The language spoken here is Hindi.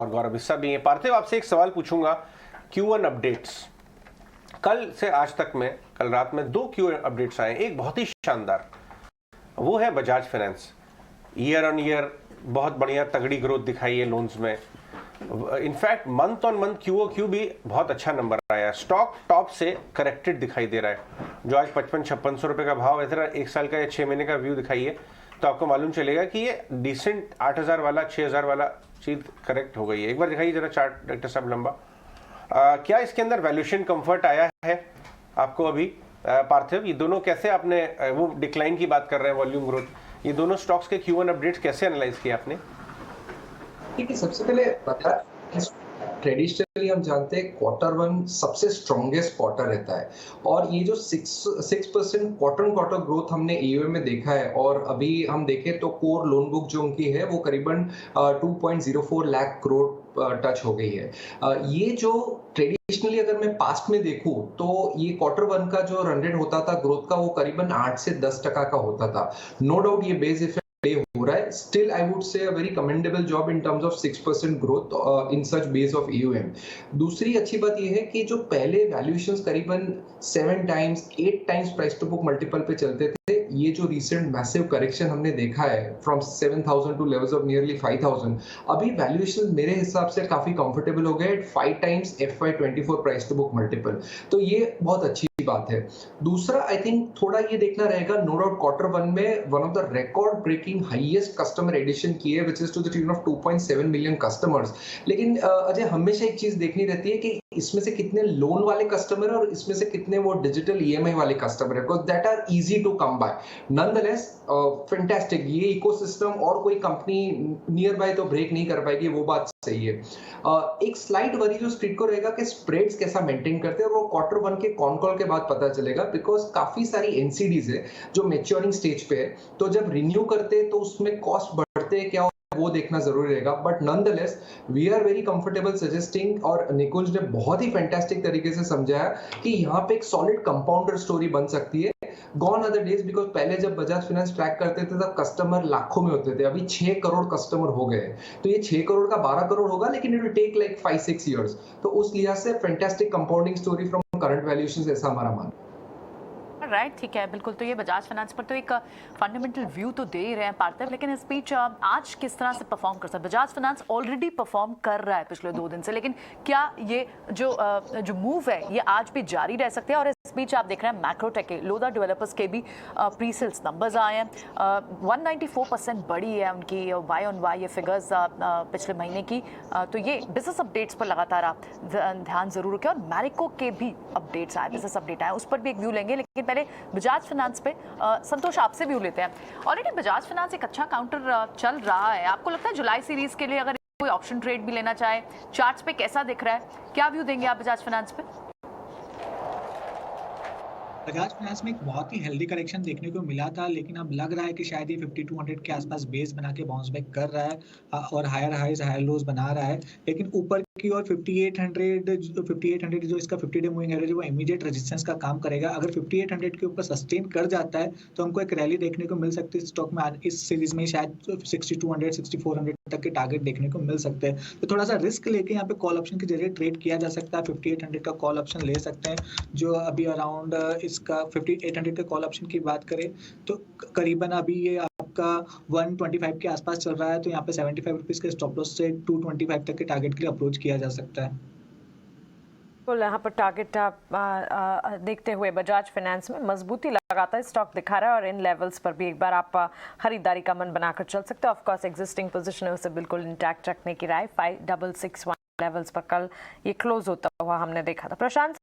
और गौरव हिस्सा भी हैं। पार्थिव, आपसे एक सवाल पूछूंगा। Q1 अपडेट्स कल से आज तक में, कल रात में 2 Q1 अपडेट्स आए। एक बहुत ही शानदार, वो है Bajaj finance. Year on year बहुत बढ़िया तगड़ी ग्रोथ दिखाई है लोन्स में। In fact month on month QOQ भी बहुत अच्छा नंबर आया। स्टॉक टॉप से करेक्टेड दिखाई दे रहा है। जो आज 55-5600 रुपए का भाव है, एक साल का या 6 महीने का व्यू दिखाइए तो आपको मालूम चलेगा कि ये डिसेंट 8000 वाला 6000 वाला चीज करेक्ट हो गई है। एक बार दिखाइए जरा चार्ट डायरेक्टर साहब लंबा। क्या इसके अंदर वैल्यूएशन कंफर्ट आया है आपको अभी? पार्थिव, ये दोनों कैसे आपने, वो डिक्लाइन की बात कर रहे हैं वॉल्यूम ग्रोथ, ये दोनों स्टॉक्स के Q1 अपडेट्स कैसे एनालाइज किए आपने? ठीक है, सबसे पहले पता, ट्रेडिशनली हम जानते हैं Q1 सबसे स्ट्रॉन्गेस्ट क्वार्टर रहता है और ये जो 6% क्वार्टर ऑन क्वार्टर ग्रोथ हमने AUM में देखा है और अभी हम देखें तो कोर लोन बुक जो उनकी है वो करीबन 2.04 लाख करोड़ टच हो गई है। ये जो ट्रेडिशनली अगर मैं पास्ट में देखूं तो ये Q1 का जो रन रेट होता था ग्रोथ का वो करीबन 8 से 10% का होता था। नो डाउट ये बेस इफेक्ट हो रहा है। Still, I would say a very commendable job in terms of 6% growth in such base of AUM. दूसरी अच्छी बात यह है कि जो पहले वैल्यूएशंस करीबन 7 times 8 times price to book multiple पे चलते थे, ये जो रिसेंट मैसिव करेक्शन हमने देखा है from 7000 two levels of nearly 5000, अभी वैल्यूएशन मेरे हिसाब से काफी कंफर्टेबल हो गए 5 times FY24 price to book multiple. तो ये बहुत अच्छी बात है। दूसरा, आई थिंक थोड़ा ये देखना रहेगा, नो डाउट Q1 में one of the record breaking highest customer addition की है which is to the tune of 2.7 million customers. लेकिन अजय, हमेशा एक चीज देखनी रहती है कि इसमें से कितने लोन वाले कस्टमर है और इसमें से कितने वो डिजिटल EMI वाले कस्टमर है, because that are easy to come by. Nonetheless fantastic, ये इकोसिस्टम और कोई कंपनी नियर बाय तो ब्रेक नहीं कर पाएगी, वो बात सही है। एक स्लाइड वरी जो स्ट्रीट को रहेगा कि स्प्रेड्स कैसा मेंटेन करते हैं और वो Q1 के कॉन कॉल के बाद पता चलेगा, बिकॉज काफी सारी NCDs है जो मैच्योरिंग स्टेज पे है, तो जब रिन्यू करते हैं तो उसमें कॉस्ट बढ़ते हैं क्या वो देखना जरूरी रहेगा। But nonetheless we are very comfortable suggesting, और निकुंज ने बहुत ही फैंटास्टिक तरीके से समझाया कि यहाँ पे एक सॉलिड कंपाउंडर स्टोरी बन सकती है। गॉन अदर डेज, बिकॉज पहले जब बजाज फाइनेंस ट्रैक करते थे तब कस्टमर लाखों में होते थे, अभी 6 करोड़ कस्टमर हो गए। तो ये 6 करोड़ का 12 करोड़ होगा, लेकिन it will take like 5-6 years. तो उस लिहाज से fantastic compounding story from current valuations, ऐसा हमारा मानना। राइट, ठीक है, बिल्कुल। तो ये बजाज फाइनेंस पर तो एक फंडामेंटल व्यू तो दे ही रहे हैं पार्थिव, लेकिन इस बीच आज किस तरह से परफॉर्म कर सकता है बजाज फाइनेंस? ऑलरेडी परफॉर्म कर रहा है पिछले 2 दिन से, लेकिन क्या ये जो मूव है ये आज भी जारी रह सकते हैं? और इस बीच आप देख रहे हैं मैक्रोटेक के, लोधा डेवलपर्स के भी प्री सेल्स नंबर्स आए हैं। 194% बढ़ी है उनकी वाई ऑन वाई ये फिगर्स पिछले महीने की। तो ये बिजनेस अपडेट्स पर लगातार आप ध्यान जरूर रखें। और मैरिको के भी अपडेट्स आए, बिजनेस अपडेट आए, उस पर भी एक व्यू लेंगे, लेकिन पहले बजाज फाइनेंस पे संतोष आपसे व्यू लेते हैं। ऑलरेडी बजाज फाइनेंस एक अच्छा काउंटर चल रहा है, आपको लगता है जुलाई सीरीज के लिए अगर कोई ऑप्शन ट्रेड भी लेना चाहे, चार्ट्स पे कैसा दिख रहा है, क्या व्यू देंगे आप बजाज फाइनेंस पे? बजाज फाइनेंस में एक बहुत ही हेल्दी करेक्शन देखने को मिला था, लेकिन अब लग रहा है कि शायद ये 5200 के आसपास बेस बना के बाउंस बैक कर रहा है और हायर हाइज हायर लोज बना रहा है। लेकिन ऊपर की और 5800 जो इसका 50 डे मूविंग एवरेज है वो इमीडिएट रेजिस्टेंस का काम करेगा। अगर 5800 के ऊपर सस्टेन कर जाता है तो हमको एक रैली देखने को मिल सकती है स्टॉक में। इस सीरीज में शायद 6200 6400 तक के टारगेट देखने को मिल सकते हैं। तो थोड़ा सा रिस्क लेके यहाँ पे कॉल ऑप्शन के जरिए ट्रेड किया जा सकता है। 5800 का कॉल ऑप्शन ले सकते हैं, जो अभी अराउंड इसका 5800 के कॉल ऑप्शन की बात करें तो करीबन अभी ये आपका 125 के आसपास चल रहा है। तो यहाँ पे 75 रुपीज के स्टॉप लॉस से 225 तक के टारगेट के लिए अप्रोच किया जा सकता है। यहाँ पर टारगेट देखते हुए बजाज फाइनेंस में मजबूती लगातार स्टॉक दिखा रहा है और इन लेवल्स पर भी एक बार आप खरीदारी का मन बनाकर चल सकते हो। ऑफ कोर्स एग्जिस्टिंग पोजीशन है उसे बिल्कुल इंटैक्ट रखने की राय। 5661 लेवल्स पर कल ये क्लोज होता हुआ हमने देखा था। प्रशांत